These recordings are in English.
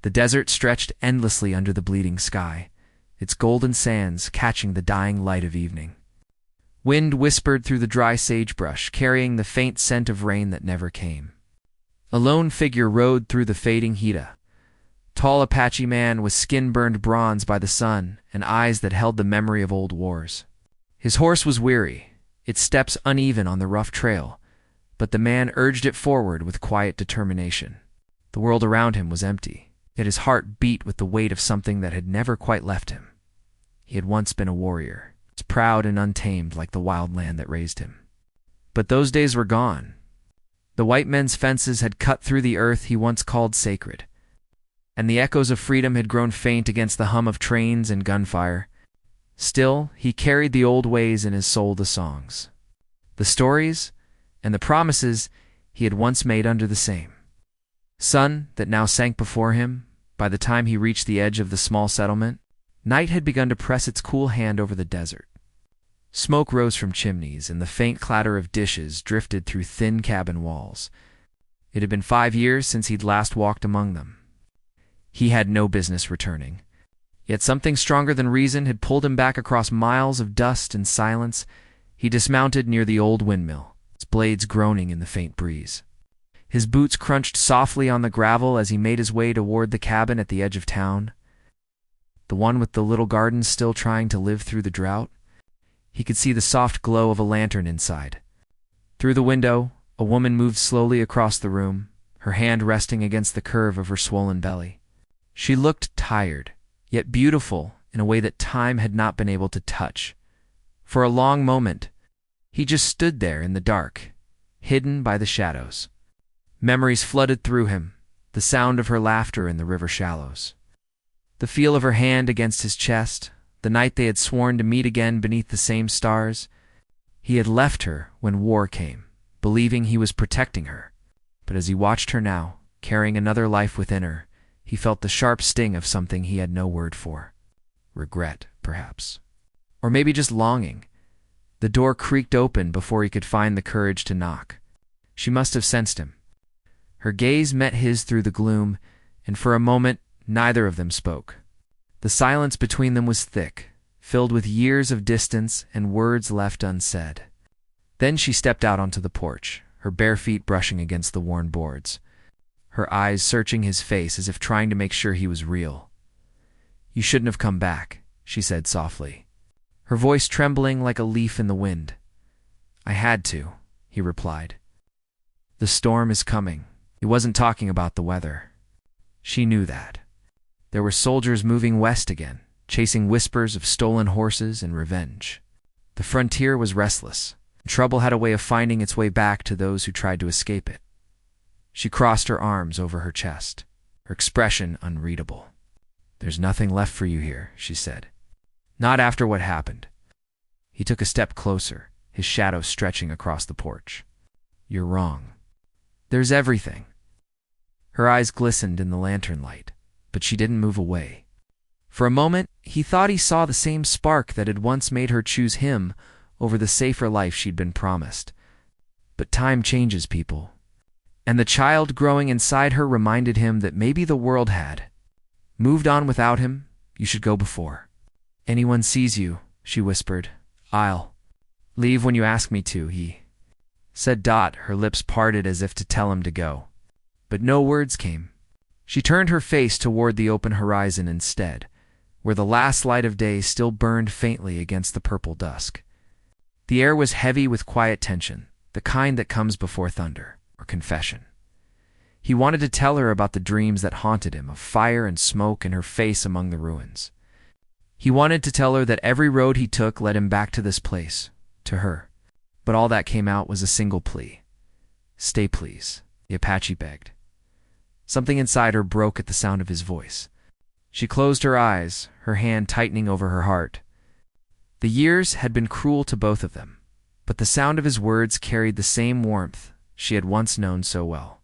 The desert stretched endlessly under the bleeding sky, its golden sands catching the dying light of evening. Wind whispered through the dry sagebrush, carrying the faint scent of rain that never came. A lone figure rode through the fading heat. A tall Apache man with skin burned bronze by the sun and eyes that held the memory of old wars. His horse was weary, its steps uneven on the rough trail, but the man urged it forward with quiet determination. The world around him was empty, yet his heart beat with the weight of something that had never quite left him. He had once been a warrior, as proud and untamed like the wild land that raised him. But those days were gone. The white men's fences had cut through the earth he once called sacred, and the echoes of freedom had grown faint against the hum of trains and gunfire. Still, he carried the old ways in his soul, the songs, the stories, and the promises he had once made under the same sun that now sank before him. By the time he reached the edge of the small settlement, night had begun to press its cool hand over the desert. Smoke rose from chimneys, and the faint clatter of dishes drifted through thin cabin walls. It had been 5 years since he'd last walked among them. He had no business returning. Yet something stronger than reason had pulled him back across miles of dust and silence. He dismounted near the old windmill, its blades groaning in the faint breeze. His boots crunched softly on the gravel as he made his way toward the cabin at the edge of town, the one with the little garden still trying to live through the drought. He could see the soft glow of a lantern inside. Through the window, a woman moved slowly across the room, her hand resting against the curve of her swollen belly. She looked tired, yet beautiful in a way that time had not been able to touch. For a long moment, he just stood there in the dark, hidden by the shadows. Memories flooded through him, the sound of her laughter in the river shallows, the feel of her hand against his chest, the night they had sworn to meet again beneath the same stars. He had left her when war came, believing he was protecting her. But as he watched her now, carrying another life within her, he felt the sharp sting of something he had no word for. Regret, perhaps. Or maybe just longing. The door creaked open before he could find the courage to knock. She must have sensed him. Her gaze met his through the gloom, and for a moment neither of them spoke. The silence between them was thick, filled with years of distance and words left unsaid. Then she stepped out onto the porch, her bare feet brushing against the worn boards, her eyes searching his face as if trying to make sure he was real. "You shouldn't have come back," she said softly, her voice trembling like a leaf in the wind. "I had to," he replied. "The storm is coming." He wasn't talking about the weather. She knew that. There were soldiers moving west again, chasing whispers of stolen horses and revenge. The frontier was restless, and trouble had a way of finding its way back to those who tried to escape it. She crossed her arms over her chest, her expression unreadable. "There's nothing left for you here," she said. "Not after what happened." He took a step closer, his shadow stretching across the porch. "You're wrong. There's everything." Her eyes glistened in the lantern light, but she didn't move away. For a moment, he thought he saw the same spark that had once made her choose him over the safer life she'd been promised. But time changes people, and the child growing inside her reminded him that maybe the world had moved on without him. "You should go before anyone sees you," she whispered. "I'll leave when you ask me to," he said. Her lips parted as if to tell him to go, but no words came. She turned her face toward the open horizon instead, where the last light of day still burned faintly against the purple dusk. The air was heavy with quiet tension, the kind that comes before thunder or confession. He wanted to tell her about the dreams that haunted him, of fire and smoke and her face among the ruins. He wanted to tell her that every road he took led him back to this place, to her. But all that came out was a single plea. "Stay, please," the Apache begged. Something inside her broke at the sound of his voice. She closed her eyes, her hand tightening over her heart. The years had been cruel to both of them, but the sound of his words carried the same warmth she had once known so well.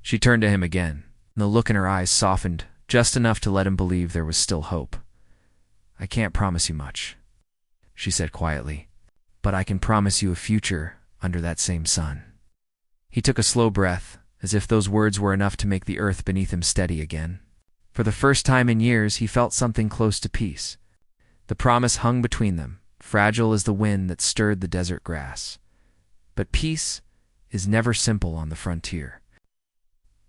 She turned to him again, and the look in her eyes softened just enough to let him believe there was still hope. "I can't promise you much," she said quietly, "but I can promise you a future under that same sun." He took a slow breath, as if those words were enough to make the earth beneath him steady again. For the first time in years, he felt something close to peace. The promise hung between them, fragile as the wind that stirred the desert grass. But peace is never simple on the frontier.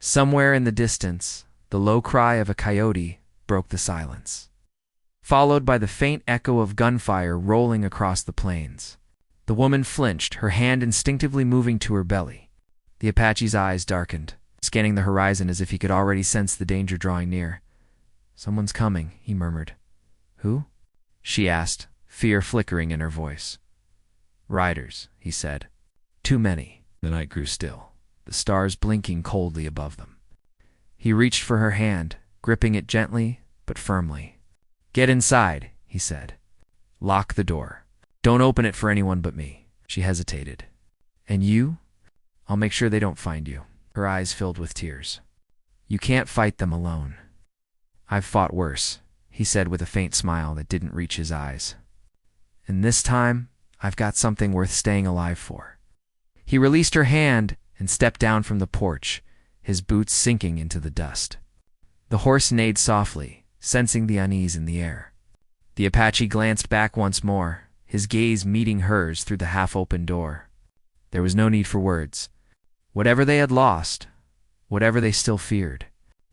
Somewhere in the distance, the low cry of a coyote broke the silence, followed by the faint echo of gunfire rolling across the plains. The woman flinched, her hand instinctively moving to her belly. The Apache's eyes darkened, scanning the horizon as if he could already sense the danger drawing near. "Someone's coming," he murmured. "Who?" she asked, fear flickering in her voice. "Riders," he said. "Too many." The night grew still, the stars blinking coldly above them. He reached for her hand, gripping it gently but firmly. "Get inside," he said. "Lock the door. Don't open it for anyone but me." She hesitated. "And you?" "I'll make sure they don't find you." Her eyes filled with tears. "You can't fight them alone." "I've fought worse," he said with a faint smile that didn't reach his eyes. "And this time, I've got something worth staying alive for." He released her hand and stepped down from the porch, his boots sinking into the dust. The horse neighed softly, sensing the unease in the air. The Apache glanced back once more, his gaze meeting hers through the half-open door. There was no need for words. Whatever they had lost, whatever they still feared,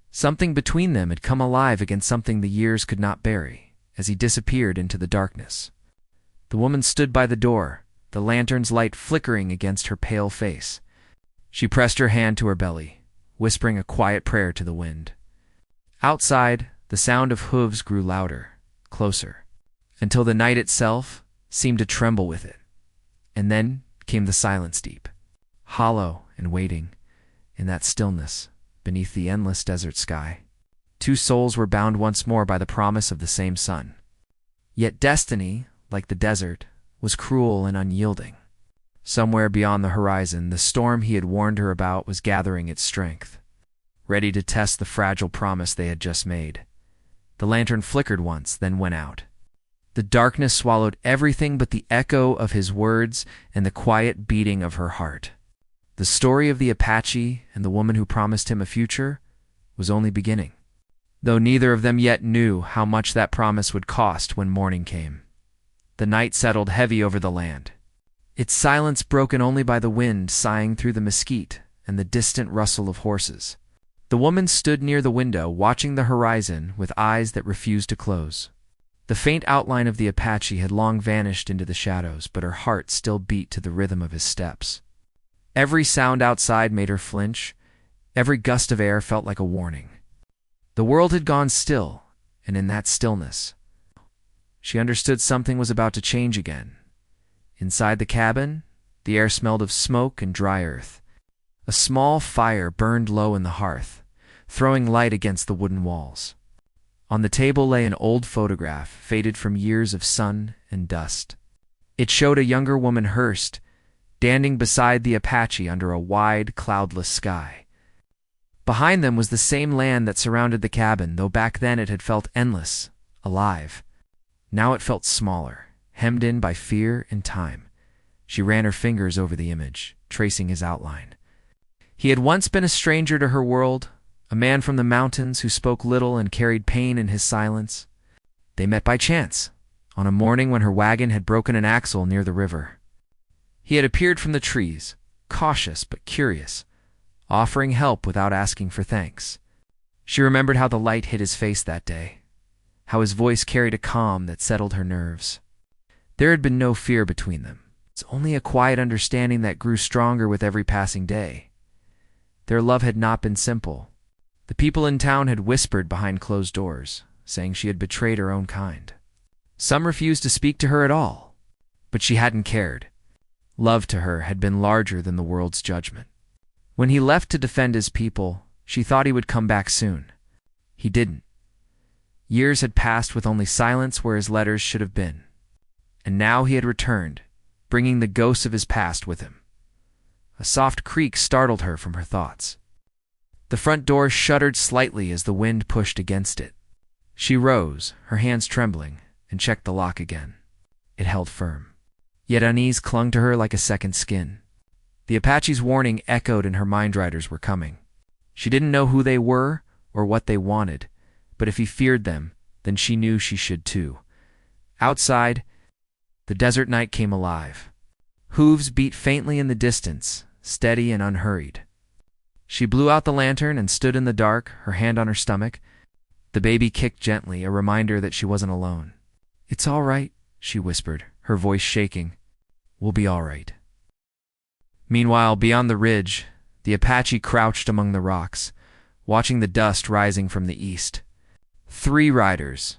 something between them had come alive against something the years could not bury, as he disappeared into the darkness. The woman stood by the door, the lantern's light flickering against her pale face. She pressed her hand to her belly, whispering a quiet prayer to the wind. Outside, the sound of hooves grew louder, closer, until the night itself seemed to tremble with it. And then came the silence deep, hollow and waiting, in that stillness, beneath the endless desert sky. Two souls were bound once more by the promise of the same sun. Yet destiny, like the desert, was cruel and unyielding. Somewhere beyond the horizon, the storm he had warned her about was gathering its strength, ready to test the fragile promise they had just made. The lantern flickered once, then went out. The darkness swallowed everything but the echo of his words and the quiet beating of her heart. The story of the Apache and the woman who promised him a future was only beginning, though neither of them yet knew how much that promise would cost when morning came. The night settled heavy over the land, its silence broken only by the wind sighing through the mesquite and the distant rustle of horses. The woman stood near the window, watching the horizon with eyes that refused to close. The faint outline of the Apache had long vanished into the shadows, but her heart still beat to the rhythm of his steps. Every sound outside made her flinch. Every gust of air felt like a warning. The world had gone still, and in that stillness, she understood something was about to change again. Inside the cabin, the air smelled of smoke and dry earth. A small fire burned low in the hearth, throwing light against the wooden walls. On the table lay an old photograph, faded from years of sun and dust. It showed a younger woman, Harshest, standing beside the Apache under a wide, cloudless sky. Behind them was the same land that surrounded the cabin, though back then it had felt endless, alive. Now it felt smaller, hemmed in by fear and time. She ran her fingers over the image, tracing his outline. He had once been a stranger to her world, a man from the mountains who spoke little and carried pain in his silence. They met by chance, on a morning when her wagon had broken an axle near the river. He had appeared from the trees, cautious but curious, offering help without asking for thanks. She remembered how the light hit his face that day, how his voice carried a calm that settled her nerves. There had been no fear between them. It's only a quiet understanding that grew stronger with every passing day. Their love had not been simple. The people in town had whispered behind closed doors, saying she had betrayed her own kind. Some refused to speak to her at all, but she hadn't cared. Love to her had been larger than the world's judgment. When he left to defend his people, she thought he would come back soon. He didn't. Years had passed with only silence where his letters should have been. And now he had returned, bringing the ghosts of his past with him. A soft creak startled her from her thoughts. The front door shuddered slightly as the wind pushed against it. She rose, her hands trembling, and checked the lock again. It held firm. Yet unease clung to her like a second skin. The Apache's warning echoed in her mind. Riders were coming. She didn't know who they were or what they wanted, but if he feared them, then she knew she should too. Outside, the desert night came alive. Hooves beat faintly in the distance, steady and unhurried. She blew out the lantern and stood in the dark, her hand on her stomach. The baby kicked gently, a reminder that she wasn't alone. "It's all right," she whispered, her voice shaking. "We'll be all right." Meanwhile, beyond the ridge, the Apache crouched among the rocks, watching the dust rising from the east. 3 riders.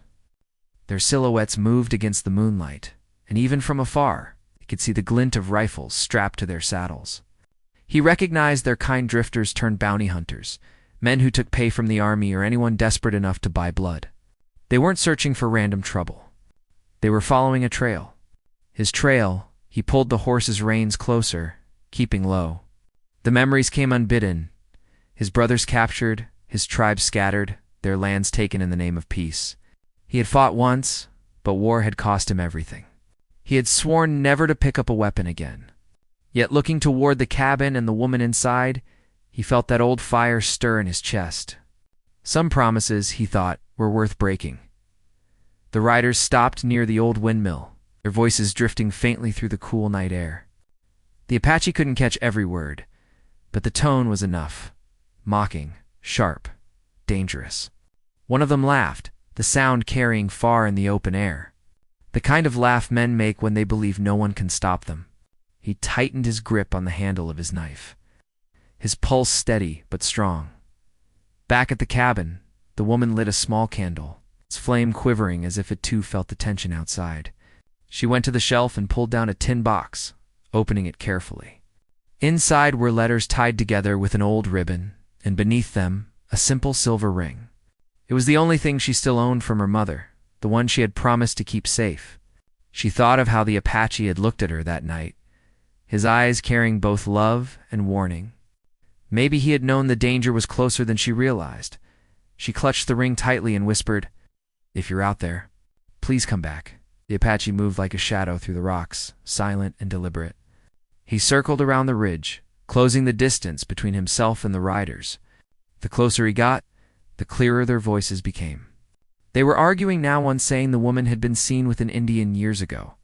Their silhouettes moved against the moonlight, and even from afar, he could see the glint of rifles strapped to their saddles. He recognized their kind drifters turned bounty hunters, men who took pay from the army or anyone desperate enough to buy blood. They weren't searching for random trouble. They were following a trail. His trail, he pulled the horse's reins closer, keeping low. The memories came unbidden. His brothers captured, his tribe scattered, their lands taken in the name of peace. He had fought once, but war had cost him everything. He had sworn never to pick up a weapon again. Yet looking toward the cabin and the woman inside, he felt that old fire stir in his chest. Some promises, he thought, were worth breaking. The riders stopped near the old windmill, their voices drifting faintly through the cool night air. The Apache couldn't catch every word, but the tone was enough. Mocking, sharp, dangerous. One of them laughed, the sound carrying far in the open air. The kind of laugh men make when they believe no one can stop them. He tightened his grip on the handle of his knife. His pulse steady but strong. Back at the cabin, the woman lit a small candle, its flame quivering as if it too felt the tension outside. She went to the shelf and pulled down a tin box, opening it carefully. Inside were letters tied together with an old ribbon, and beneath them, a simple silver ring. It was the only thing she still owned from her mother, the one she had promised to keep safe. She thought of how the Apache had looked at her that night, his eyes carrying both love and warning. Maybe he had known the danger was closer than she realized. She clutched the ring tightly and whispered, "If you're out there, please come back." The Apache moved like a shadow through the rocks, silent and deliberate. He circled around the ridge, closing the distance between himself and the riders. The closer he got, the clearer their voices became. They were arguing now, one saying the woman had been seen with an Indian years ago,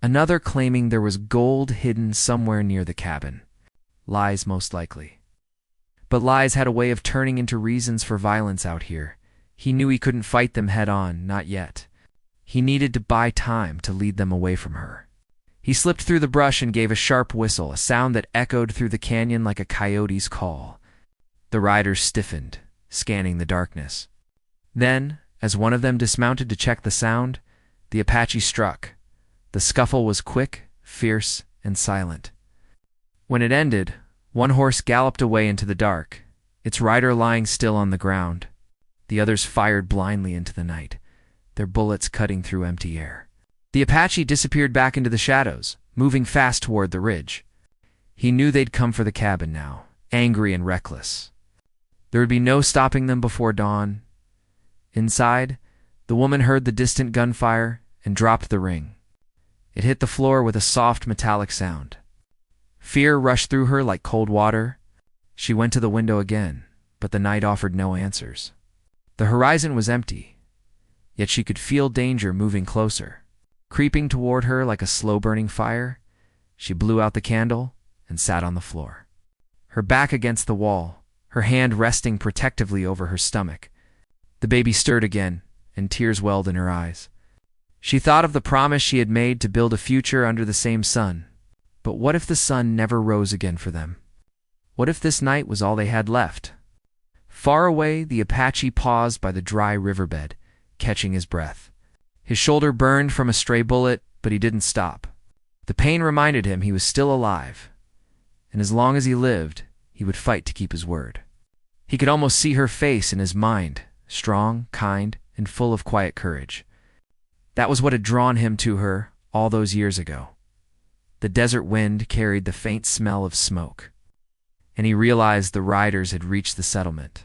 another claiming there was gold hidden somewhere near the cabin. Lies, most likely. But lies had a way of turning into reasons for violence out here. He knew he couldn't fight them head on, not yet. He needed to buy time to lead them away from her. He slipped through the brush and gave a sharp whistle, a sound that echoed through the canyon like a coyote's call. The riders stiffened, scanning the darkness. Then, as one of them dismounted to check the sound, the Apache struck. The scuffle was quick, fierce, and silent. When it ended, one horse galloped away into the dark, its rider lying still on the ground. The others fired blindly into the night, their bullets cutting through empty air. The Apache disappeared back into the shadows, moving fast toward the ridge. He knew they'd come for the cabin now, angry and reckless. There would be no stopping them before dawn. Inside, the woman heard the distant gunfire and dropped the ring. It hit the floor with a soft metallic sound. Fear rushed through her like cold water. She went to the window again, but the night offered no answers. The horizon was empty, yet she could feel danger moving closer. Creeping toward her like a slow-burning fire, she blew out the candle and sat on the floor. Her back against the wall, her hand resting protectively over her stomach. The baby stirred again, and tears welled in her eyes. She thought of the promise she had made to build a future under the same sun. But what if the sun never rose again for them? What if this night was all they had left? Far away, the Apache paused by the dry riverbed, catching his breath. His shoulder burned from a stray bullet, but he didn't stop. The pain reminded him he was still alive, and as long as he lived, he would fight to keep his word. He could almost see her face in his mind, strong, kind, and full of quiet courage. That was what had drawn him to her all those years ago. The desert wind carried the faint smell of smoke, and he realized the riders had reached the settlement.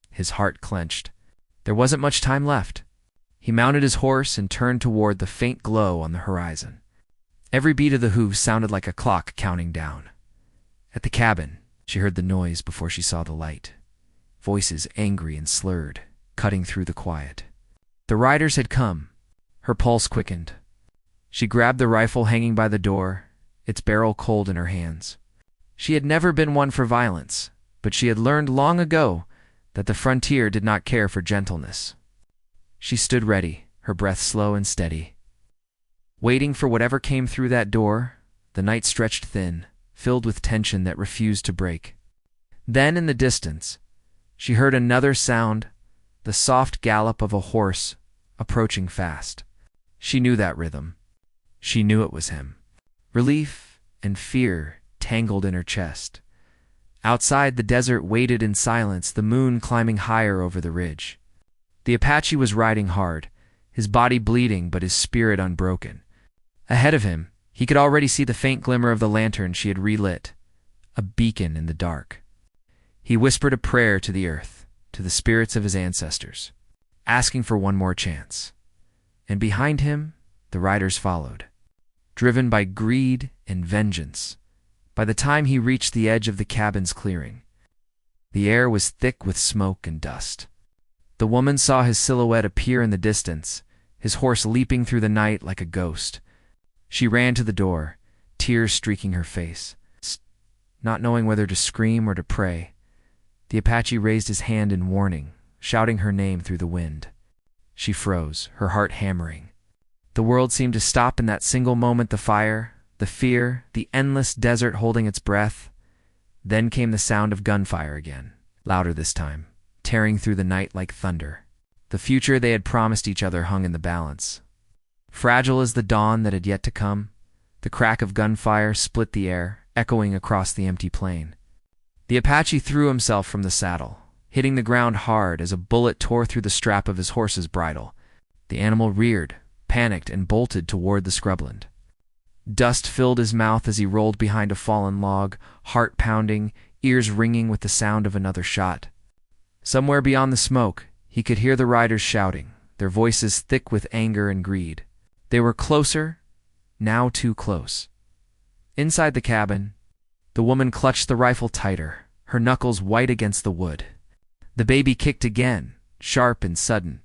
His heart clenched. There wasn't much time left. He mounted his horse and turned toward the faint glow on the horizon. Every beat of the hooves sounded like a clock counting down. At the cabin, she heard the noise before she saw the light. Voices angry and slurred, cutting through the quiet. The riders had come. Her pulse quickened. She grabbed the rifle hanging by the door, its barrel cold in her hands. She had never been one for violence, but she had learned long ago that the frontier did not care for gentleness. She stood ready, her breath slow and steady. Waiting for whatever came through that door, the night stretched thin, filled with tension that refused to break. Then, in the distance, she heard another sound, the soft gallop of a horse approaching fast. She knew that rhythm. She knew it was him. Relief and fear tangled in her chest. Outside, the desert waited in silence, the moon climbing higher over the ridge. The Apache was riding hard, his body bleeding but his spirit unbroken. Ahead of him, he could already see the faint glimmer of the lantern she had relit, a beacon in the dark. He whispered a prayer to the earth, to the spirits of his ancestors, asking for one more chance. And behind him, the riders followed, driven by greed and vengeance. By the time he reached the edge of the cabin's clearing, the air was thick with smoke and dust. The woman saw his silhouette appear in the distance, his horse leaping through the night like a ghost. She ran to the door, tears streaking her face. Not knowing whether to scream or to pray, the Apache raised his hand in warning, shouting her name through the wind. She froze, her heart hammering. The world seemed to stop in that single moment, the fire, the fear, the endless desert holding its breath. Then came the sound of gunfire again, louder this time, tearing through the night like thunder. The future they had promised each other hung in the balance. Fragile as the dawn that had yet to come, the crack of gunfire split the air, echoing across the empty plain. The Apache threw himself from the saddle, hitting the ground hard as a bullet tore through the strap of his horse's bridle. The animal reared, panicked, and bolted toward the scrubland. Dust filled his mouth as he rolled behind a fallen log, heart pounding, ears ringing with the sound of another shot. Somewhere beyond the smoke, he could hear the riders shouting, their voices thick with anger and greed. They were closer, now too close. Inside the cabin, the woman clutched the rifle tighter, her knuckles white against the wood. The baby kicked again, sharp and sudden,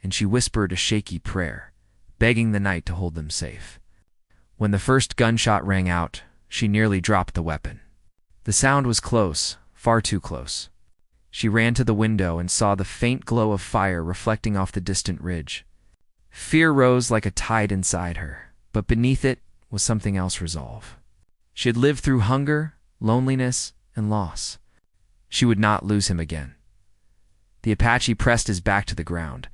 and she whispered a shaky prayer, begging the night to hold them safe. When the first gunshot rang out, she nearly dropped the weapon. The sound was close, far too close. She ran to the window and saw the faint glow of fire reflecting off the distant ridge. Fear rose like a tide inside her, but beneath it was something else: resolve. She had lived through hunger, loneliness, and loss. She would not lose him again. The Apache pressed his back to the ground,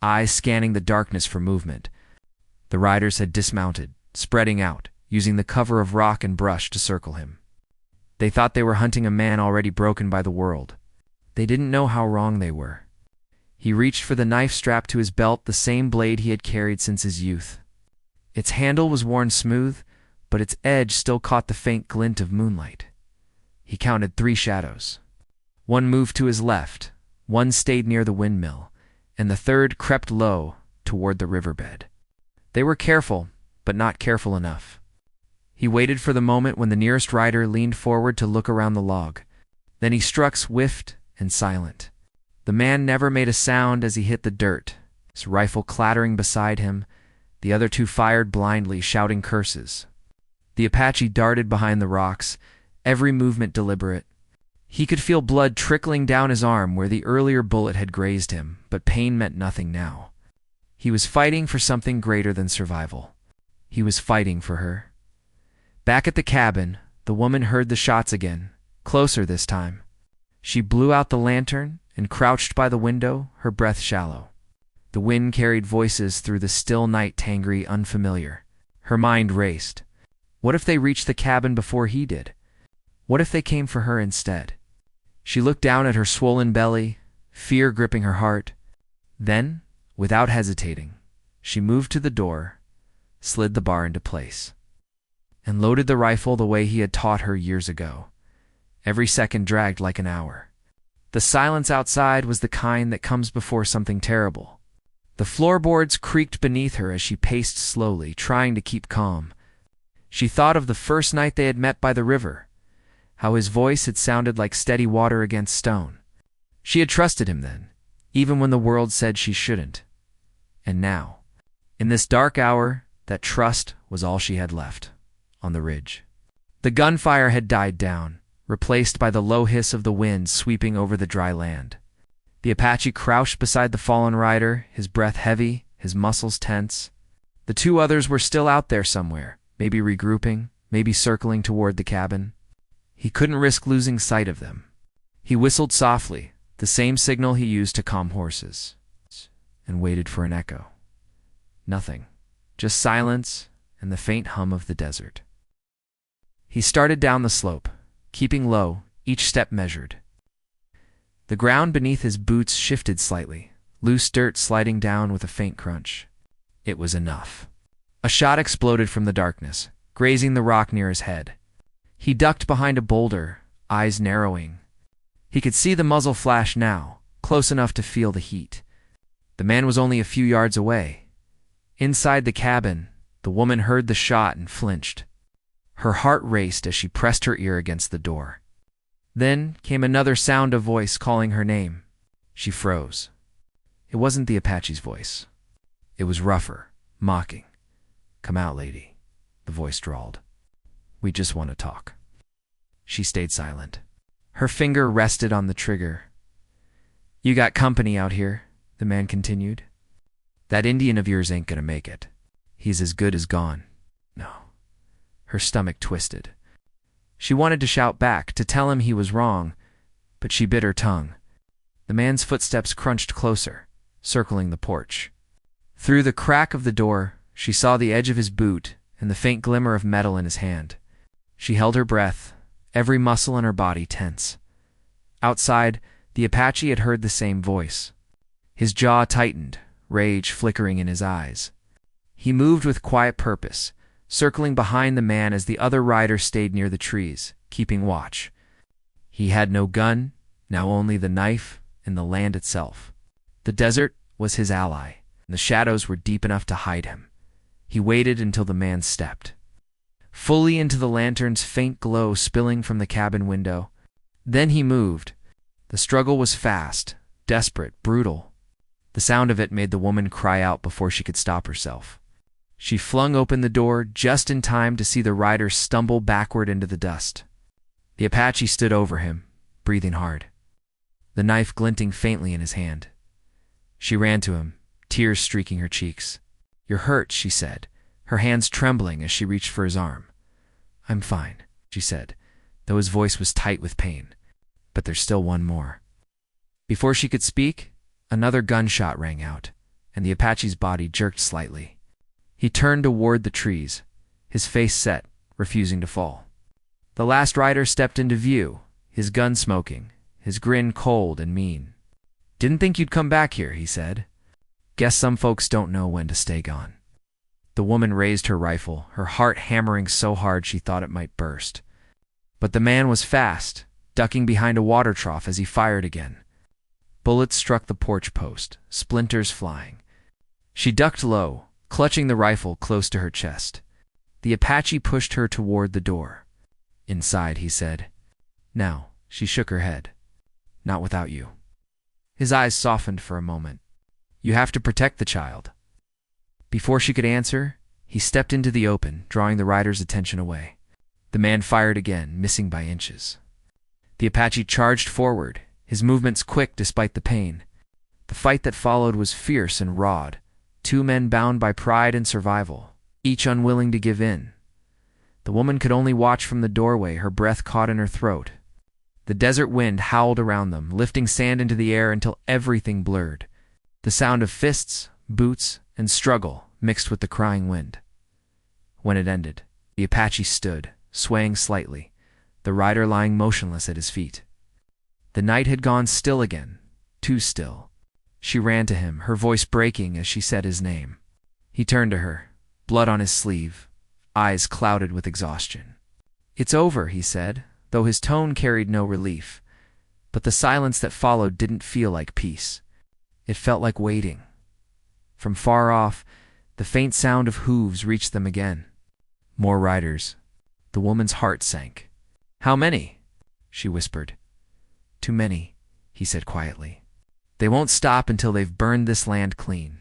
eyes scanning the darkness for movement. The riders had dismounted, spreading out, using the cover of rock and brush to circle him. They thought they were hunting a man already broken by the world. They didn't know how wrong they were. He reached for the knife strapped to his belt, the same blade he had carried since his youth. Its handle was worn smooth, but its edge still caught the faint glint of moonlight. He counted 3 shadows. One moved to his left, one stayed near the windmill, and the third crept low toward the riverbed. They were careful, but not careful enough. He waited for the moment when the nearest rider leaned forward to look around the log. Then he struck swift and silent. The man never made a sound as he hit the dirt, his rifle clattering beside him. The other 2 fired blindly, shouting curses. The Apache darted behind the rocks, every movement deliberate. He could feel blood trickling down his arm where the earlier bullet had grazed him, but pain meant nothing now. He was fighting for something greater than survival. He was fighting for her. Back at the cabin, the woman heard the shots again, closer this time. She blew out the lantern and crouched by the window, her breath shallow. The wind carried voices through the still night, tangry, unfamiliar. Her mind raced. What if they reached the cabin before he did? What if they came for her instead? She looked down at her swollen belly, fear gripping her heart. Then, without hesitating, she moved to the door, slid the bar into place, and loaded the rifle the way he had taught her years ago. Every second dragged like an hour. The silence outside was the kind that comes before something terrible. The floorboards creaked beneath her as she paced slowly, trying to keep calm. She thought of the first night they had met by the river, how his voice had sounded like steady water against stone. She had trusted him then, even when the world said she shouldn't. And now, in this dark hour, that trust was all she had left on the ridge. The gunfire had died down, replaced by the low hiss of the wind sweeping over the dry land. The Apache crouched beside the fallen rider, his breath heavy, his muscles tense. The two others were still out there somewhere, maybe regrouping, maybe circling toward the cabin. He couldn't risk losing sight of them. He whistled softly, the same signal he used to calm horses, and waited for an echo. Nothing, just silence and the faint hum of the desert. He started down the slope, keeping low, each step measured. The ground beneath his boots shifted slightly, loose dirt sliding down with a faint crunch. It was enough. A shot exploded from the darkness, grazing the rock near his head. He ducked behind a boulder, eyes narrowing. He could see the muzzle flash now, close enough to feel the heat. The man was only a few yards away. Inside the cabin, the woman heard the shot and flinched. Her heart raced as she pressed her ear against the door. Then came another sound of voice calling her name. She froze. It wasn't the Apache's voice. It was rougher, mocking. "Come out, lady," the voice drawled. "We just want to talk." She stayed silent. Her finger rested on the trigger. "You got company out here," the man continued. "That Indian of yours ain't gonna make it. He's as good as gone." No. Her stomach twisted. She wanted to shout back, to tell him he was wrong, but she bit her tongue. The man's footsteps crunched closer, circling the porch. Through the crack of the door, she saw the edge of his boot and the faint glimmer of metal in his hand. She held her breath, every muscle in her body tense. Outside, the Apache had heard the same voice. His jaw tightened, rage flickering in his eyes. He moved with quiet purpose, circling behind the man as the other rider stayed near the trees, keeping watch. He had no gun, now only the knife and the land itself. The desert was his ally, and the shadows were deep enough to hide him. He waited until the man stepped. Fully into the lantern's faint glow spilling from the cabin window. Then he moved. The struggle was fast, desperate, brutal. The sound of it made the woman cry out before she could stop herself. She flung open the door just in time to see the rider stumble backward into the dust. The Apache stood over him, breathing hard, the knife glinting faintly in his hand. She ran to him, tears streaking her cheeks. "You're hurt," she said, her hands trembling as she reached for his arm. "I'm fine," she said, though his voice was tight with pain. "But there's still one more." Before she could speak, another gunshot rang out, and the Apache's body jerked slightly. He turned toward the trees, his face set, refusing to fall. The last rider stepped into view, his gun smoking, his grin cold and mean. "Didn't think you'd come back here," he said. "Guess some folks don't know when to stay gone." The woman raised her rifle, her heart hammering so hard she thought it might burst. But the man was fast, ducking behind a water trough as he fired again. Bullets struck the porch post, splinters flying. She ducked low, clutching the rifle close to her chest. The Apache pushed her toward the door. "Inside," he said. "Now," she shook her head. "Not without you." His eyes softened for a moment. "You have to protect the child." Before she could answer, he stepped into the open, drawing the rider's attention away. The man fired again, missing by inches. The Apache charged forward, his movements quick despite the pain. The fight that followed was fierce and raw. Two men bound by pride and survival, each unwilling to give in. The woman could only watch from the doorway, her breath caught in her throat. The desert wind howled around them, lifting sand into the air until everything blurred. The sound of fists, boots, and struggle mixed with the crying wind. When it ended, the Apache stood, swaying slightly, the rider lying motionless at his feet. The night had gone still again, too still. She ran to him, her voice breaking as she said his name. He turned to her, blood on his sleeve, eyes clouded with exhaustion. "It's over," he said, though his tone carried no relief. But the silence that followed didn't feel like peace. It felt like waiting. From far off, the faint sound of hooves reached them again. More riders. The woman's heart sank. "How many?" she whispered. "Too many," he said quietly. They won't stop until they've burned this land clean.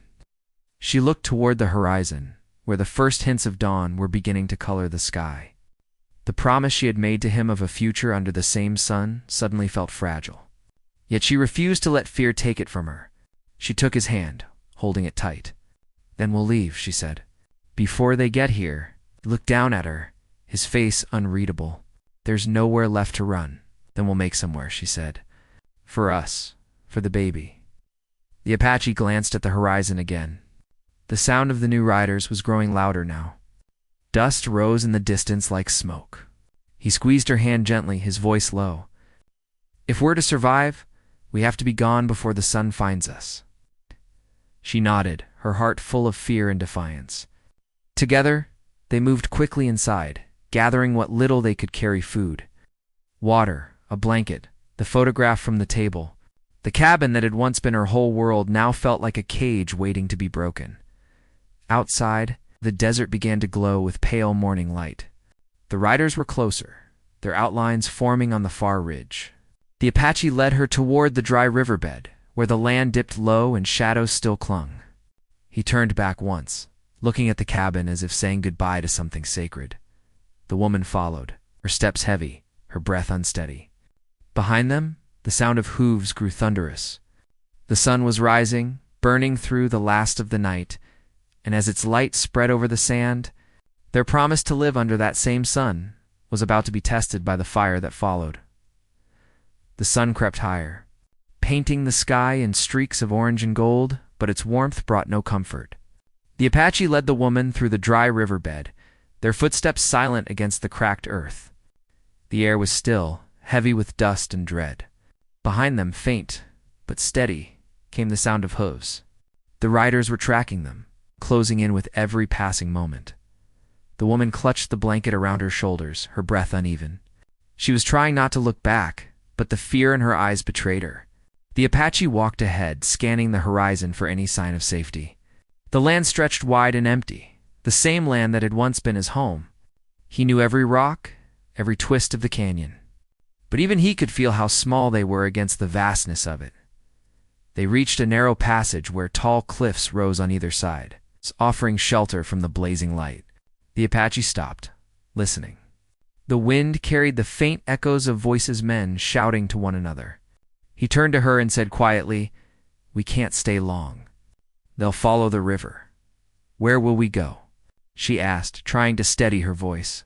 She looked toward the horizon, where the first hints of dawn were beginning to color the sky. The promise she had made to him of a future under the same sun suddenly felt fragile. Yet she refused to let fear take it from her. She took his hand, holding it tight. "Then we'll leave," she said. "Before they get here." He looked down at her, his face unreadable. "There's nowhere left to run." "Then we'll make somewhere," she said. "For us. For the baby." The Apache glanced at the horizon again. The sound of the new riders was growing louder now. Dust rose in the distance like smoke. He squeezed her hand gently, his voice low. "If we're to survive, we have to be gone before the sun finds us." She nodded, her heart full of fear and defiance. Together, they moved quickly inside, gathering what little they could carry: food, water, a blanket, the photograph from the table. The cabin that had once been her whole world now felt like a cage waiting to be broken. Outside, the desert began to glow with pale morning light. The riders were closer, their outlines forming on the far ridge. The Apache led her toward the dry riverbed, where the land dipped low and shadows still clung. He turned back once, looking at the cabin as if saying goodbye to something sacred. The woman followed, her steps heavy, her breath unsteady. Behind them, the sound of hooves grew thunderous. The sun was rising, burning through the last of the night, and as its light spread over the sand, their promise to live under that same sun was about to be tested by the fire that followed. The sun crept higher, painting the sky in streaks of orange and gold, but its warmth brought no comfort. The Apache led the woman through the dry riverbed, their footsteps silent against the cracked earth. The air was still, heavy with dust and dread. Behind them, faint but steady, came the sound of hooves. The riders were tracking them, closing in with every passing moment. The woman clutched the blanket around her shoulders, her breath uneven. She was trying not to look back, but the fear in her eyes betrayed her. The Apache walked ahead, scanning the horizon for any sign of safety. The land stretched wide and empty, the same land that had once been his home. He knew every rock, every twist of the canyon. But even he could feel how small they were against the vastness of it. They reached a narrow passage where tall cliffs rose on either side, offering shelter from the blazing light. The Apache stopped, listening. The wind carried the faint echoes of voices, men shouting to one another. He turned to her and said quietly, "We can't stay long. They'll follow the river." "Where will we go?" she asked, trying to steady her voice.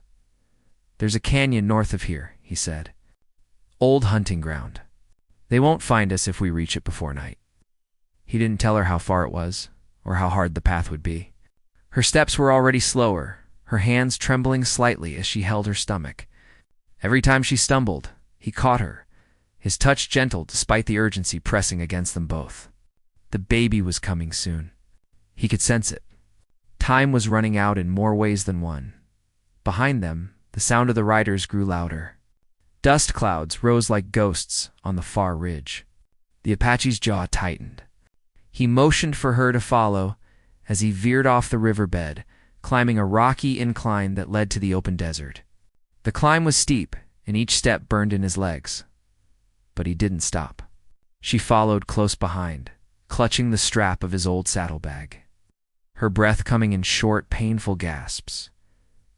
"There's a canyon north of here," he said. "Old hunting ground. They won't find us if we reach it before night." He didn't tell her how far it was, or how hard the path would be. Her steps were already slower, her hands trembling slightly as she held her stomach. Every time she stumbled, he caught her, his touch gentle despite the urgency pressing against them both. The baby was coming soon. He could sense it. Time was running out in more ways than one. Behind them, the sound of the riders grew louder. Dust clouds rose like ghosts on the far ridge. The Apache's jaw tightened. He motioned for her to follow as he veered off the riverbed, climbing a rocky incline that led to the open desert. The climb was steep, and each step burned in his legs. But he didn't stop. She followed close behind, clutching the strap of his old saddlebag, her breath coming in short, painful gasps.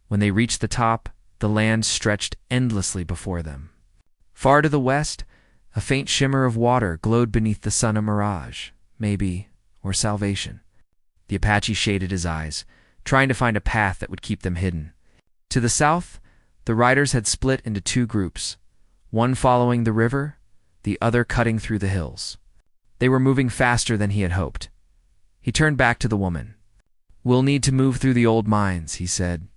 When they reached the top, the land stretched endlessly before them. Far to the west, a faint shimmer of water glowed beneath the sun, a mirage, maybe, or salvation. The Apache shaded his eyes, trying to find a path that would keep them hidden. To the south, the riders had split into two groups, one following the river, the other cutting through the hills. They were moving faster than he had hoped. He turned back to the woman. "We'll need to move through the old mines," he said.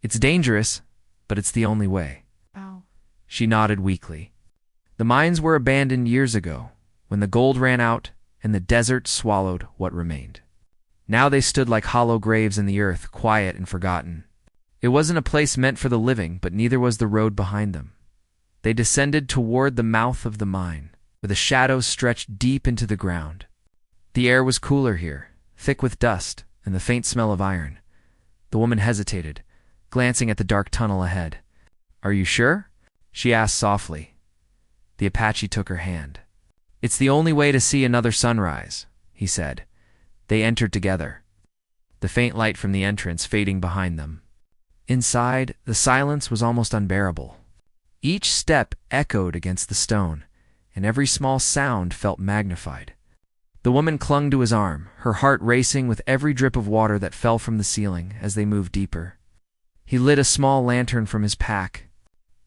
"It's dangerous, but it's the only way." Ow. She nodded weakly. The mines were abandoned years ago, when the gold ran out and the desert swallowed what remained. Now they stood like hollow graves in the earth, quiet and forgotten. It wasn't a place meant for the living, but neither was the road behind them. They descended toward the mouth of the mine, where the shadows stretched deep into the ground. The air was cooler here, thick with dust and the faint smell of iron. The woman hesitated, glancing at the dark tunnel ahead. "Are you sure?" she asked softly. The Apache took her hand. "It's the only way to see another sunrise," he said. They entered together, the faint light from the entrance fading behind them. Inside, the silence was almost unbearable. Each step echoed against the stone, and every small sound felt magnified. The woman clung to his arm, her heart racing with every drip of water that fell from the ceiling as they moved deeper. He lit a small lantern from his pack.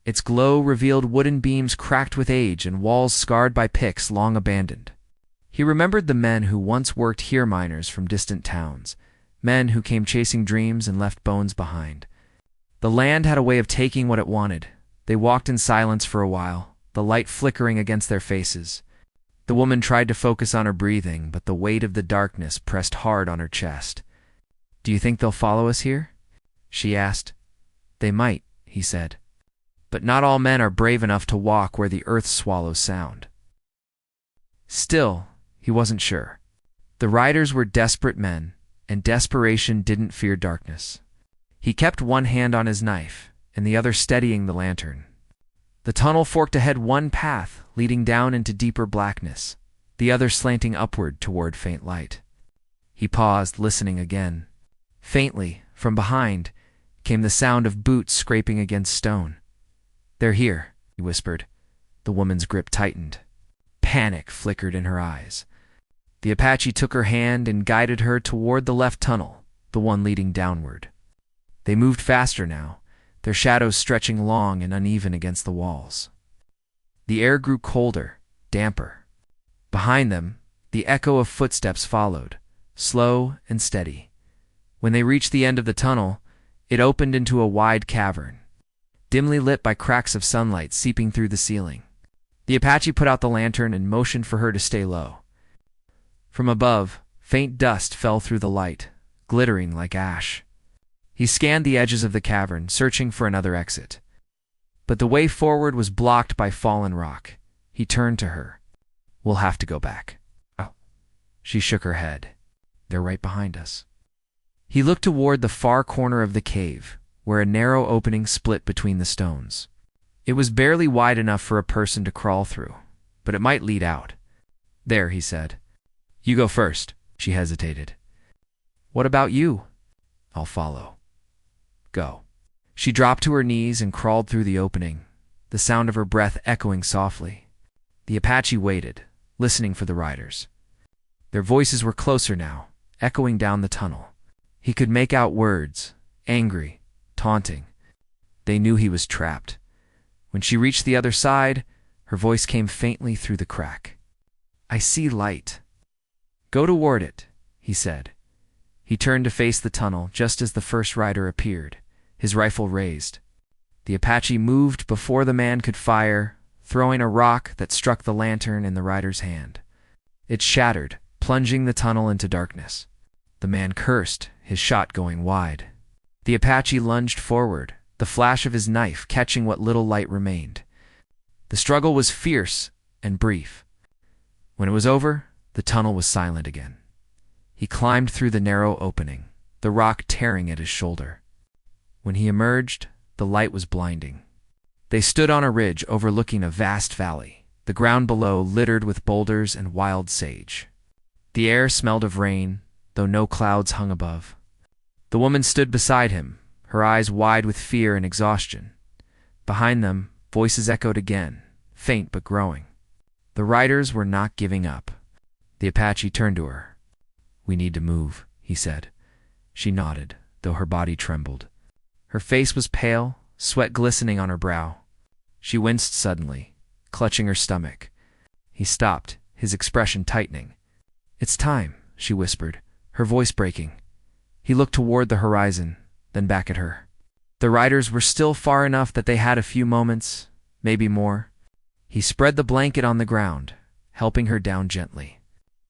Its glow revealed wooden beams cracked with age and walls scarred by picks long abandoned. He remembered the men who once worked here, miners from distant towns, men who came chasing dreams and left bones behind. The land had a way of taking what it wanted. They walked in silence for a while, the light flickering against their faces. The woman tried to focus on her breathing, but the weight of the darkness pressed hard on her chest. "Do you think they'll follow us here?" she asked. "They might," he said. "But not all men are brave enough to walk where the earth swallows sound." Still, he wasn't sure. The riders were desperate men, and desperation didn't fear darkness. He kept one hand on his knife, and the other steadying the lantern. The tunnel forked ahead, one path leading down into deeper blackness, the other slanting upward toward faint light. He paused, listening again. Faintly, from behind, came the sound of boots scraping against stone. "They're here," he whispered. The woman's grip tightened. Panic flickered in her eyes. The Apache took her hand and guided her toward the left tunnel, the one leading downward. They moved faster now, their shadows stretching long and uneven against the walls. The air grew colder, damper. Behind them, the echo of footsteps followed, slow and steady. When they reached the end of the tunnel, it opened into a wide cavern, dimly lit by cracks of sunlight seeping through the ceiling. The Apache put out the lantern and motioned for her to stay low. From above, faint dust fell through the light, glittering like ash. He scanned the edges of the cavern, searching for another exit. But the way forward was blocked by fallen rock. He turned to her. "We'll have to go back." "Oh." She shook her head. "They're right behind us." He looked toward the far corner of the cave, where a narrow opening split between the stones. It was barely wide enough for a person to crawl through, but it might lead out. "There," he said. "You go first." She hesitated. "What about you?" "I'll follow." "Go." She dropped to her knees and crawled through the opening, the sound of her breath echoing softly. The Apache waited, listening for the riders. Their voices were closer now, echoing down the tunnel. He could make out words, angry, taunting. They knew he was trapped. When she reached the other side, her voice came faintly through the crack. "I see light." "Go toward it," he said. He turned to face the tunnel just as the first rider appeared, his rifle raised. The Apache moved before the man could fire, throwing a rock that struck the lantern in the rider's hand. It shattered, plunging the tunnel into darkness. The man cursed, his shot going wide. The Apache lunged forward, the flash of his knife catching what little light remained. The struggle was fierce and brief. When it was over, the tunnel was silent again. He climbed through the narrow opening, the rock tearing at his shoulder. When he emerged, the light was blinding. They stood on a ridge overlooking a vast valley, the ground below littered with boulders and wild sage. The air smelled of rain, though no clouds hung above. The woman stood beside him, her eyes wide with fear and exhaustion. Behind them, voices echoed again, faint but growing. The riders were not giving up. The Apache turned to her. "We need to move," he said. She nodded, though her body trembled. Her face was pale, sweat glistening on her brow. She winced suddenly, clutching her stomach. He stopped, his expression tightening. "It's time," she whispered, her voice breaking. He looked toward the horizon, then back at her. The riders were still far enough that they had a few moments, maybe more. He spread the blanket on the ground, helping her down gently.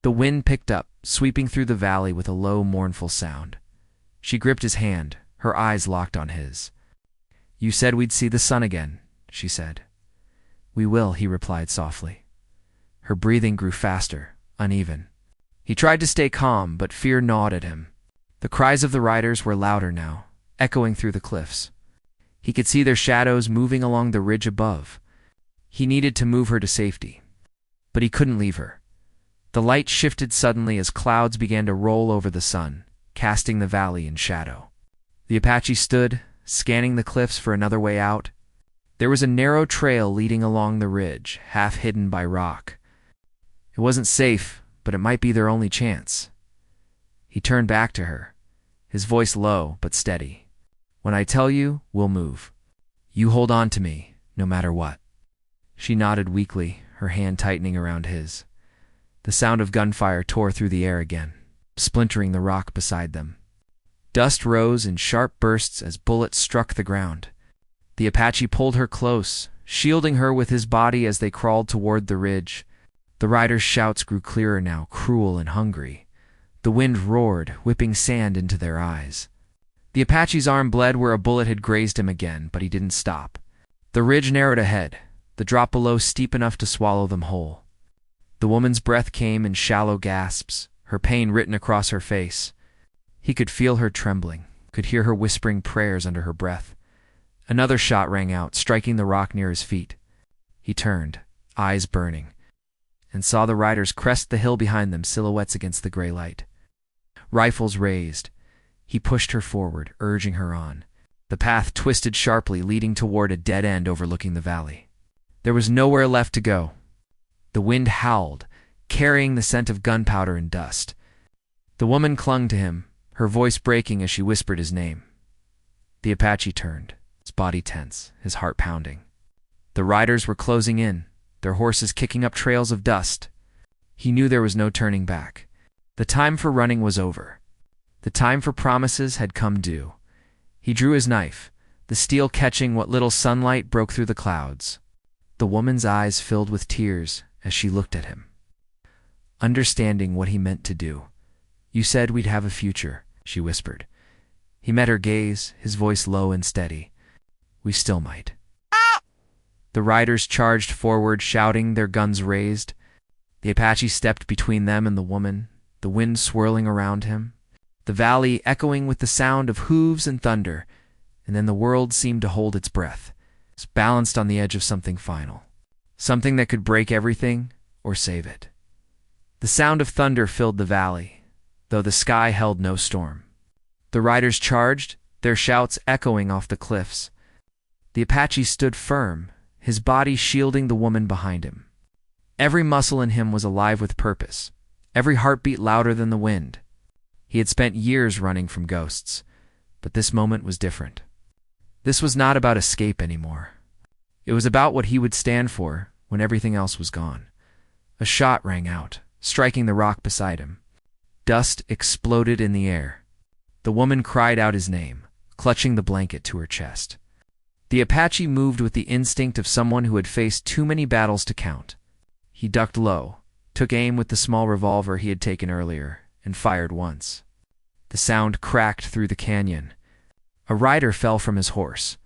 The wind picked up, sweeping through the valley with a low, mournful sound. She gripped his hand, her eyes locked on his. "You said we'd see the sun again," she said. "We will," he replied softly. Her breathing grew faster, uneven. He tried to stay calm, but fear gnawed at him. The cries of the riders were louder now, echoing through the cliffs. He could see their shadows moving along the ridge above. He needed to move her to safety. But he couldn't leave her. The light shifted suddenly as clouds began to roll over the sun, casting the valley in shadow. The Apache stood, scanning the cliffs for another way out. There was a narrow trail leading along the ridge, half hidden by rock. It wasn't safe, but it might be their only chance. He turned back to her, his voice low but steady. "When I tell you, we'll move. You hold on to me, no matter what." She nodded weakly, her hand tightening around his. The sound of gunfire tore through the air again, splintering the rock beside them. Dust rose in sharp bursts as bullets struck the ground. The Apache pulled her close, shielding her with his body as they crawled toward the ridge. The riders' shouts grew clearer now, cruel and hungry. The wind roared, whipping sand into their eyes. The Apache's arm bled where a bullet had grazed him again, but he didn't stop. The ridge narrowed ahead, the drop below steep enough to swallow them whole. The woman's breath came in shallow gasps, her pain written across her face. He could feel her trembling, could hear her whispering prayers under her breath. Another shot rang out, striking the rock near his feet. He turned, eyes burning, and saw the riders crest the hill behind them, silhouettes against the gray light. Rifles raised. He pushed her forward, urging her on. The path twisted sharply, leading toward a dead end overlooking the valley. There was nowhere left to go. The wind howled, carrying the scent of gunpowder and dust. The woman clung to him, her voice breaking as she whispered his name. The Apache turned, his body tense, his heart pounding. The riders were closing in, their horses kicking up trails of dust. He knew there was no turning back. The time for running was over. The time for promises had come due. He drew his knife, the steel catching what little sunlight broke through the clouds. The woman's eyes filled with tears as she looked at him, understanding what he meant to do. "You said we'd have a future," she whispered. He met her gaze, his voice low and steady. "We still might." The riders charged forward, shouting, their guns raised. The Apache stepped between them and the woman, the wind swirling around him, the valley echoing with the sound of hooves and thunder, and then the world seemed to hold its breath, balanced on the edge of something final, something that could break everything or save it. The sound of thunder filled the valley, though the sky held no storm. The riders charged, their shouts echoing off the cliffs. The Apache stood firm, his body shielding the woman behind him. Every muscle in him was alive with purpose, every heartbeat louder than the wind. He had spent years running from ghosts, but this moment was different. This was not about escape anymore. It was about what he would stand for when everything else was gone. A shot rang out, striking the rock beside him. Dust exploded in the air. The woman cried out his name, clutching the blanket to her chest. The Apache moved with the instinct of someone who had faced too many battles to count. He ducked low, took aim with the small revolver he had taken earlier, and fired once. The sound cracked through the canyon. A rider fell from his horse,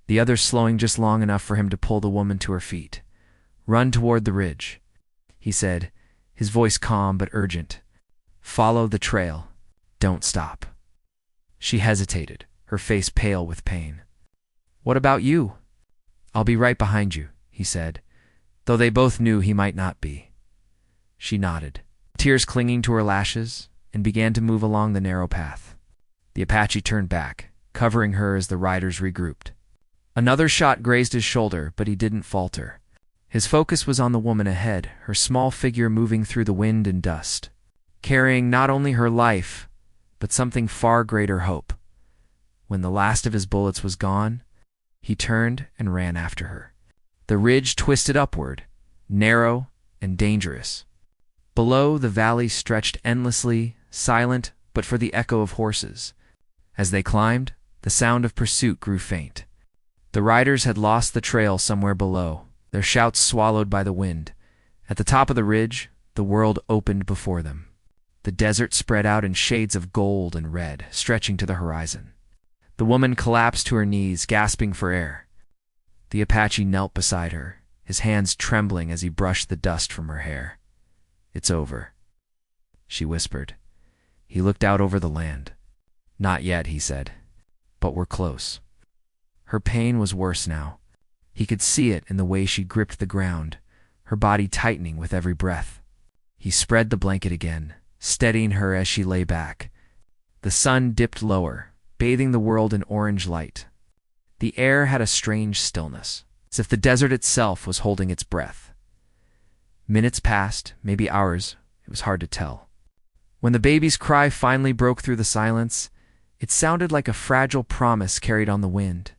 the other slowing just long enough for him to pull the woman to her feet. "Run toward the ridge," he said, his voice calm but urgent. "Follow the trail. Don't stop." She hesitated, her face pale with pain. "What about you?" "I'll be right behind you," he said, though they both knew he might not be. She nodded, tears clinging to her lashes, and began to move along the narrow path. The Apache turned back, covering her as the riders regrouped. Another shot grazed his shoulder, but he didn't falter. His focus was on the woman ahead, her small figure moving through the wind and dust, carrying not only her life, but something far greater hope. When the last of his bullets was gone, he turned and ran after her. The ridge twisted upward, narrow and dangerous. Below, the valley stretched endlessly, silent but for the echo of horses. As they climbed, the sound of pursuit grew faint. The riders had lost the trail somewhere below, their shouts swallowed by the wind. At the top of the ridge, the world opened before them. The desert spread out in shades of gold and red, stretching to the horizon. The woman collapsed to her knees, gasping for air. The Apache knelt beside her, his hands trembling as he brushed the dust from her hair. "It's over," she whispered. He looked out over the land. "Not yet," he said, "but we're close." Her pain was worse now. He could see it in the way she gripped the ground, her body tightening with every breath. He spread the blanket again, steadying her as she lay back. The sun dipped lower, bathing the world in orange light. The air had a strange stillness, as if the desert itself was holding its breath. Minutes passed, maybe hours, it was hard to tell. When the baby's cry finally broke through the silence, it sounded like a fragile promise carried on the wind.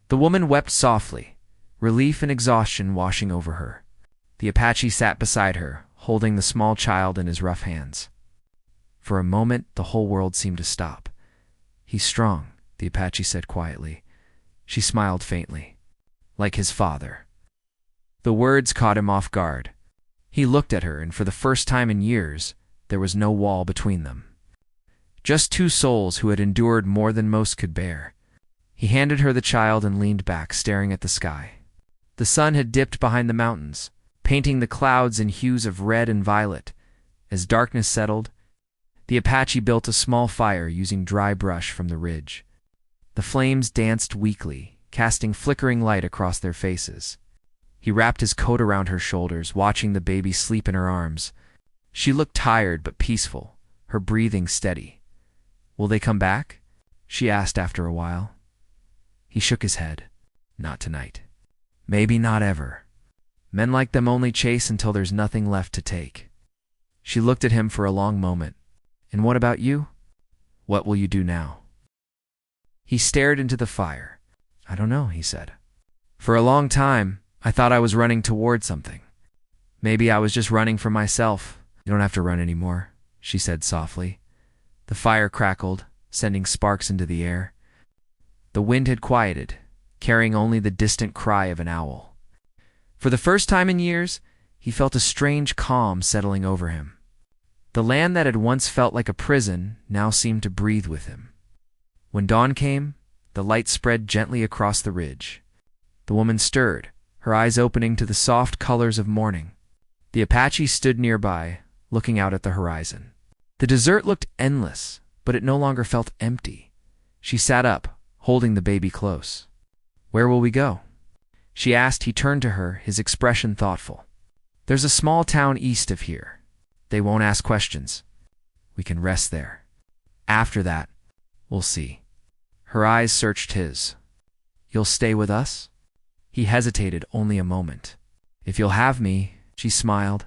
The woman wept softly, relief and exhaustion washing over her. The Apache sat beside her, holding the small child in his rough hands. For a moment, the whole world seemed to stop. "He's strong," the Apache said quietly. She smiled faintly. "Like his father." The words caught him off guard. He looked at her, and for the first time in years, there was no wall between them. Just two souls who had endured more than most could bear. He handed her the child and leaned back, staring at the sky. The sun had dipped behind the mountains, painting the clouds in hues of red and violet. As darkness settled, the Apache built a small fire using dry brush from the ridge. The flames danced weakly, casting flickering light across their faces. He wrapped his coat around her shoulders, watching the baby sleep in her arms. She looked tired but peaceful, her breathing steady. "Will they come back?" she asked after a while. He shook his head. "Not tonight. Maybe not ever. Men like them only chase until there's nothing left to take." She looked at him for a long moment. "And what about you? What will you do now?" He stared into the fire. "I don't know," he said. "For a long time, I thought I was running toward something. Maybe I was just running from myself." "You don't have to run anymore," she said softly. The fire crackled, sending sparks into the air. The wind had quieted, carrying only the distant cry of an owl. For the first time in years, he felt a strange calm settling over him. The land that had once felt like a prison now seemed to breathe with him. When dawn came, the light spread gently across the ridge. The woman stirred, her eyes opening to the soft colors of morning. The Apache stood nearby, looking out at the horizon. The desert looked endless, but it no longer felt empty. She sat up, holding the baby close. "Where will we go?" she asked. He turned to her, his expression thoughtful. "There's a small town east of here. They won't ask questions. We can rest there. After that, we'll see." Her eyes searched his. "You'll stay with us?" He hesitated only a moment. "If you'll have me," she smiled,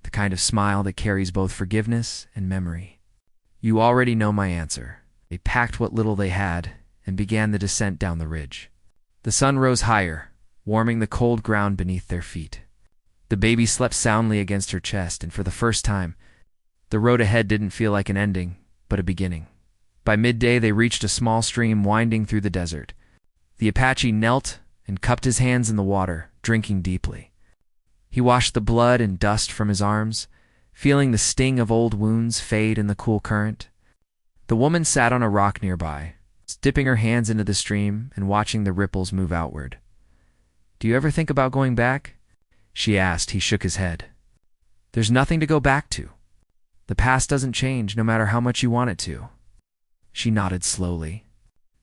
the kind of smile that carries both forgiveness and memory. "You already know my answer." They packed what little they had and began the descent down the ridge. The sun rose higher, warming the cold ground beneath their feet. The baby slept soundly against her chest, and for the first time, the road ahead didn't feel like an ending, but a beginning. By midday, they reached a small stream winding through the desert. The Apache knelt and cupped his hands in the water, drinking deeply. He washed the blood and dust from his arms, feeling the sting of old wounds fade in the cool current. The woman sat on a rock nearby, dipping her hands into the stream and watching the ripples move outward. "Do you ever think about going back?" she asked. He shook his head. "There's nothing to go back to. The past doesn't change, no matter how much you want it to." She nodded slowly.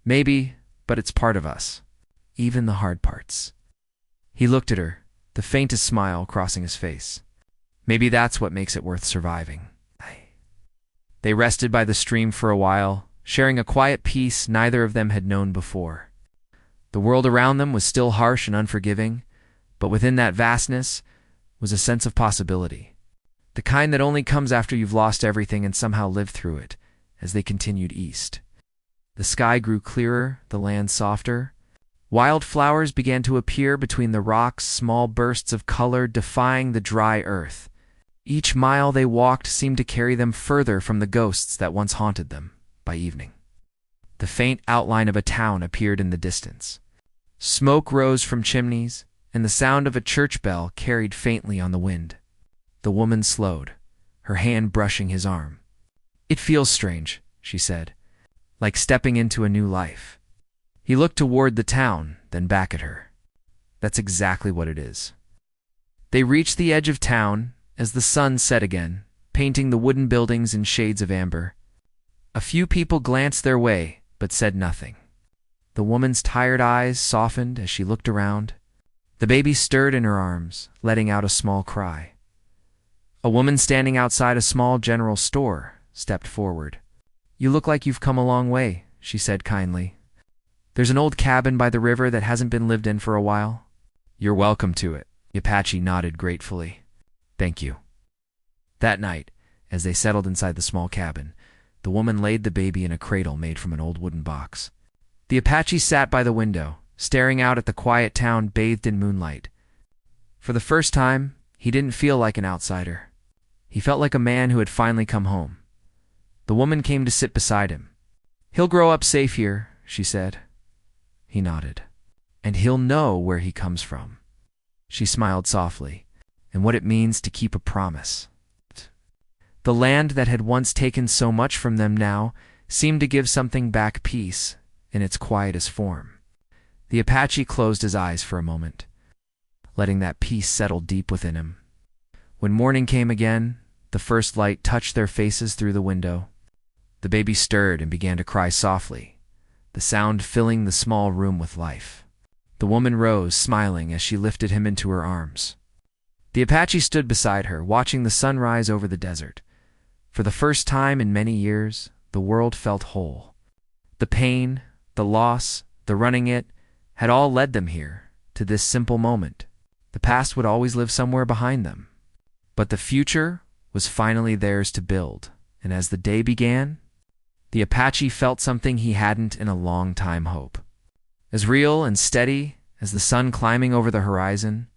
"Maybe, but it's part of us. Even the hard parts." He looked at her, the faintest smile crossing his face. "Maybe that's what makes it worth surviving." They rested by the stream for a while, sharing a quiet peace neither of them had known before. The world around them was still harsh and unforgiving, but within that vastness was a sense of possibility. The kind that only comes after you've lost everything and somehow lived through it. As they continued east, the sky grew clearer, the land softer. Wild flowers began to appear between the rocks, small bursts of color defying the dry earth. Each mile they walked seemed to carry them further from the ghosts that once haunted them. By evening, the faint outline of a town appeared in the distance. Smoke rose from chimneys, and the sound of a church bell carried faintly on the wind. The woman slowed, her hand brushing his arm. "It feels strange," she said, "like stepping into a new life." He looked toward the town, then back at her. "That's exactly what it is." They reached the edge of town as the sun set again, painting the wooden buildings in shades of amber. A few people glanced their way, but said nothing. The woman's tired eyes softened as she looked around. The baby stirred in her arms, letting out a small cry. A woman standing outside a small general store stepped forward. "You look like you've come a long way," she said kindly. "There's an old cabin by the river that hasn't been lived in for a while." "You're welcome to it." Apache nodded gratefully. "Thank you." That night, as they settled inside the small cabin, the woman laid the baby in a cradle made from an old wooden box. The Apache sat by the window, staring out at the quiet town bathed in moonlight. For the first time, he didn't feel like an outsider. He felt like a man who had finally come home. The woman came to sit beside him. "He'll grow up safe here," she said. He nodded. "And he'll know where he comes from." She smiled softly, and what it means to keep a promise. The land that had once taken so much from them now seemed to give something back, peace in its quietest form. The Apache closed his eyes for a moment, letting that peace settle deep within him. When morning came again, the first light touched their faces through the window. The baby stirred and began to cry softly, the sound filling the small room with life. The woman rose, smiling as she lifted him into her arms. The Apache stood beside her, watching the sun rise over the desert. For the first time in many years, the world felt whole. The pain, the loss, the running it, had all led them here, to this simple moment. The past would always live somewhere behind them. But the future was finally theirs to build, and as the day began, the Apache felt something he hadn't in a long time: hope. As real and steady as the sun climbing over the horizon,